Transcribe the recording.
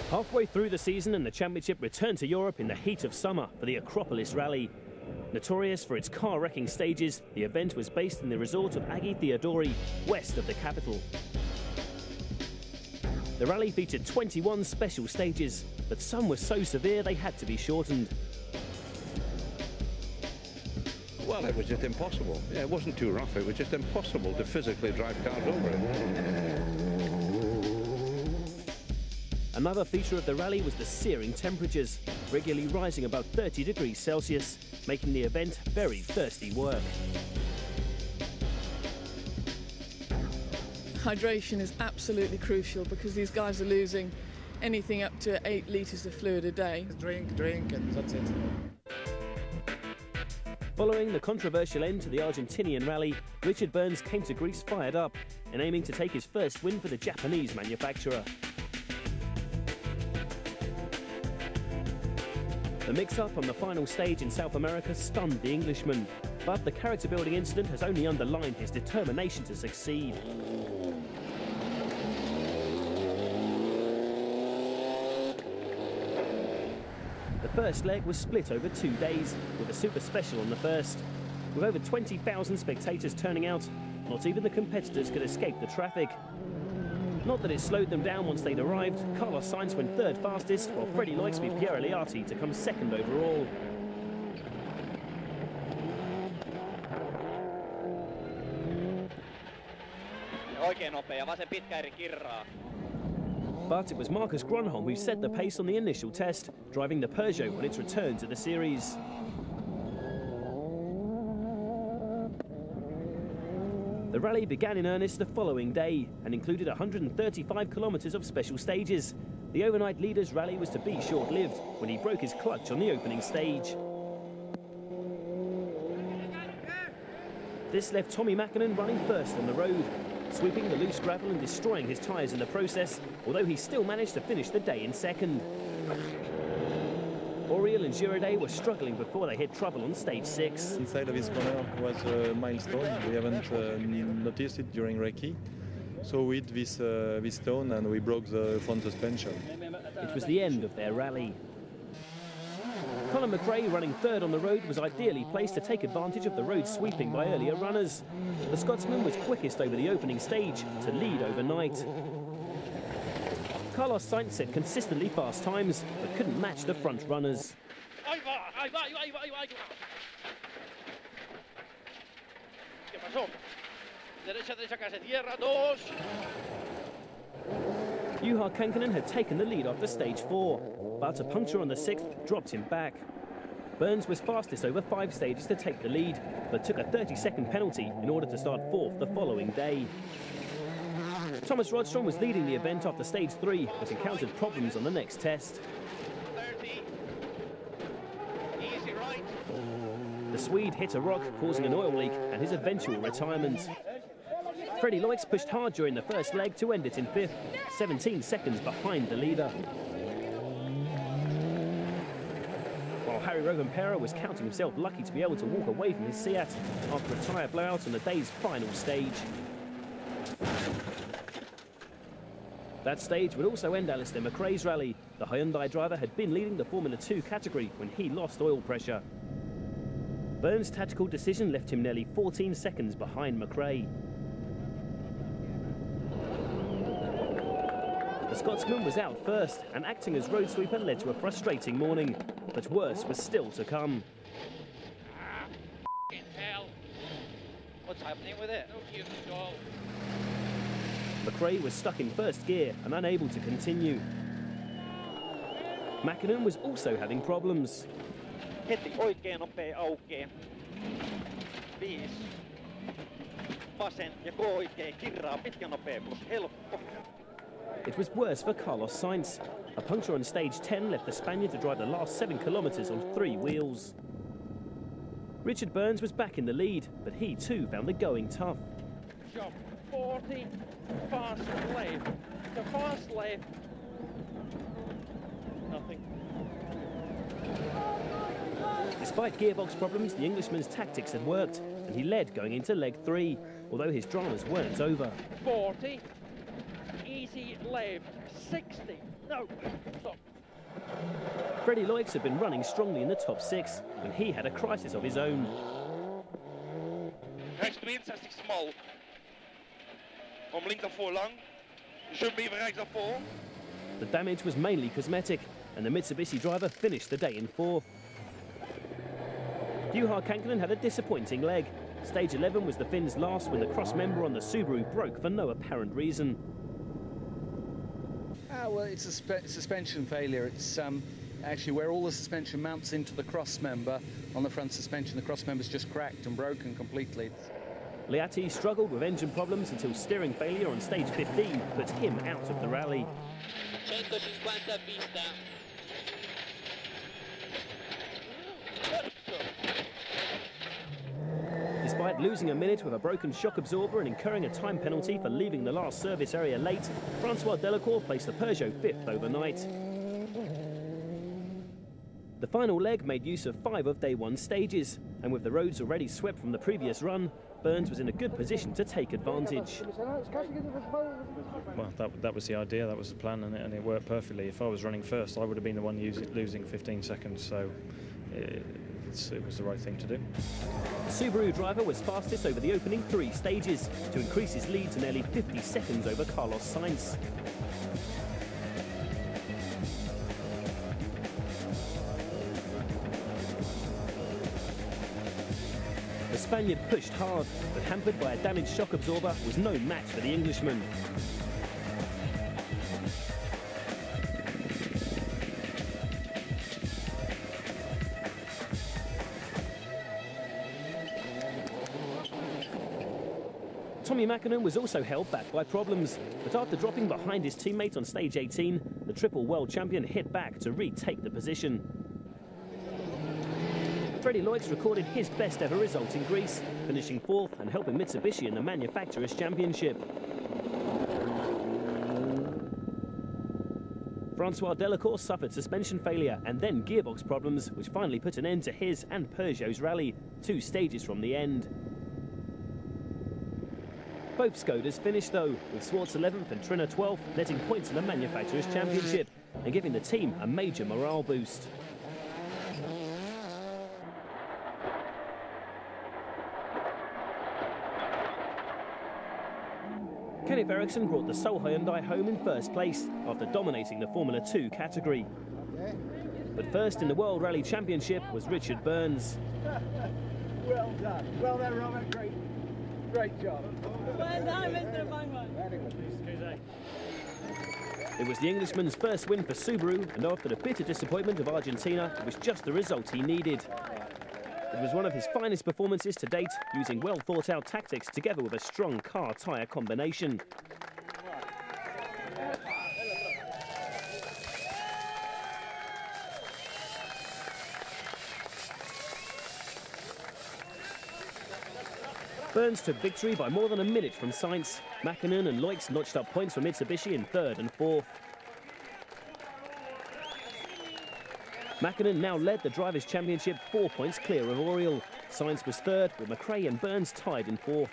Halfway through the season and the championship returned to Europe in the heat of summer for the Acropolis Rally. Notorious for its car-wrecking stages, the event was based in the resort of Agi Theodori, west of the capital. The rally featured 21 special stages, but some were so severe they had to be shortened. Well, it was just impossible. Yeah, it wasn't too rough, it was just impossible to physically drive cars over it. Another feature of the rally was the searing temperatures, regularly rising above 30 degrees Celsius, making the event very thirsty work. Hydration is absolutely crucial because these guys are losing anything up to 8 litres of fluid a day. Drink, and that's it. Following the controversial end to the Argentinian rally, Richard Burns came to Greece fired up and aiming to take his first win for the Japanese manufacturer. The mix-up on the final stage in South America stunned the Englishman, but the character-building incident has only underlined his determination to succeed. The first leg was split over 2 days, with a super special on the first. With over 20,000 spectators turning out, not even the competitors could escape the traffic. Not that it slowed them down once they'd arrived. Carlos Sainz went third fastest, while Freddie Likes beat Pierre Eliatti to come second overall. But it was Marcus Grönholm who set the pace on the initial test, driving the Peugeot on its return to the series. The rally began in earnest the following day and included 135 kilometres of special stages. The overnight leader's rally was to be short-lived when he broke his clutch on the opening stage. This left Tommi Mäkinen running first on the road, sweeping the loose gravel and destroying his tyres in the process, although he still managed to finish the day in second. Oriol and Jurade were struggling before they hit trouble on stage 6. Inside of his corner was a milestone. We haven't noticed it during recce. So we hit this stone and we broke the front suspension. It was the end of their rally. Colin McRae, running third on the road, was ideally placed to take advantage of the road sweeping by earlier runners. The Scotsman was quickest over the opening stage to lead overnight. Carlos Sainz set consistently fast times, but couldn't match the front runners. Juha Kankkunen had taken the lead after stage 4, but a puncture on the 6th dropped him back. Burns was fastest over 5 stages to take the lead, but took a 30-second penalty in order to start 4th the following day. Thomas Rodstrom was leading the event after stage 3, but encountered problems on the next test. 30. Easy right. The Swede hit a rock, causing an oil leak and his eventual retirement. Freddie Likes pushed hard during the first leg to end it in 5th, 17 seconds behind the leader. While Harry Rovanperä was counting himself lucky to be able to walk away from his Seat after a tyre blowout on the day's final stage. That stage would also end Alistair McRae's rally. The Hyundai driver had been leading the Formula 2 category when he lost oil pressure. Burns' tactical decision left him nearly 14 seconds behind McRae. The Scotsman was out first, and acting as road sweeper led to a frustrating morning. But worse was still to come. Hell. What's happening with it? No gears at all. McRae was stuck in first gear and unable to continue. Mäkinen was also having problems. Heti oikein nopea aukeaa. 5. Vasen ja oikein kirraa pitkä nopea plus helppo. It was worse for Carlos Sainz. A puncture on stage 10 left the Spaniard to drive the last 7 kilometres on 3 wheels. Richard Burns was back in the lead, but he too found the going tough. Jump 40, fast left, the fast left. Nothing. Despite gearbox problems, the Englishman's tactics had worked, and he led going into leg 3, although his dramas weren't over. 40, easy left, 60, no, stop. Freddie Loix had been running strongly in the top 6 when he had a crisis of his own. Rechts 62 smal. Om links naar voor lang. Jump even rechts naar voor. The damage was mainly cosmetic, and the Mitsubishi driver finished the day in 4th. Juha Kankkunen had a disappointing leg. Stage 11 was the Finns' last when the cross member on the Subaru broke for no apparent reason. Well, it's a suspension failure. It's actually where all the suspension mounts into the cross member on the front suspension. The cross member's just cracked and broken completely. Liati struggled with engine problems until steering failure on stage 15 put him out of the rally. 150 pista. Despite losing a minute with a broken shock absorber and incurring a time penalty for leaving the last service area late, Francois Delacour placed the Peugeot 5th overnight. The final leg made use of 5 of day 1 stages, and with the roads already swept from the previous run, Burns was in a good position to take advantage. Well, that was the idea, that was the plan, and it worked perfectly. If I was running first, I would have been the one losing 15 seconds, so it was the right thing to do. The Subaru driver was fastest over the opening 3 stages to increase his lead to nearly 50 seconds over Carlos Sainz. The Spaniard pushed hard, but hampered by a damaged shock absorber, was no match for the Englishman. Tommi Mäkinen was also held back by problems, but after dropping behind his teammate on stage 18, the triple world champion hit back to retake the position. Freddie Loix recorded his best ever result in Greece, finishing 4th and helping Mitsubishi in the Manufacturers' Championship. Francois Delacour suffered suspension failure and then gearbox problems, which finally put an end to his and Peugeot's rally, 2 stages from the end. Both Skodas finished though, with Swartz 11th and Trina 12th, netting points in the Manufacturers' Championship and giving the team a major morale boost. Kenneth Eriksson brought the Seoul Hyundai home in 1st place after dominating the Formula 2 category. But first in the World Rally Championship was Richard Burns. Well done. Well done, Robert. Great job. Well done, Mr. Bangman. It was the Englishman's first win for Subaru, and after the bitter disappointment of Argentina, it was just the result he needed. It was one of his finest performances to date, using well-thought-out tactics together with a strong car-tyre combination. Burns took victory by more than a minute from Sainz. Mäkinen and Loix notched up points for Mitsubishi in 3rd and 4th. Mäkinen now led the Drivers' Championship 4 points clear of Oriol. Sainz was 3rd, with McRae and Burns tied in 4th.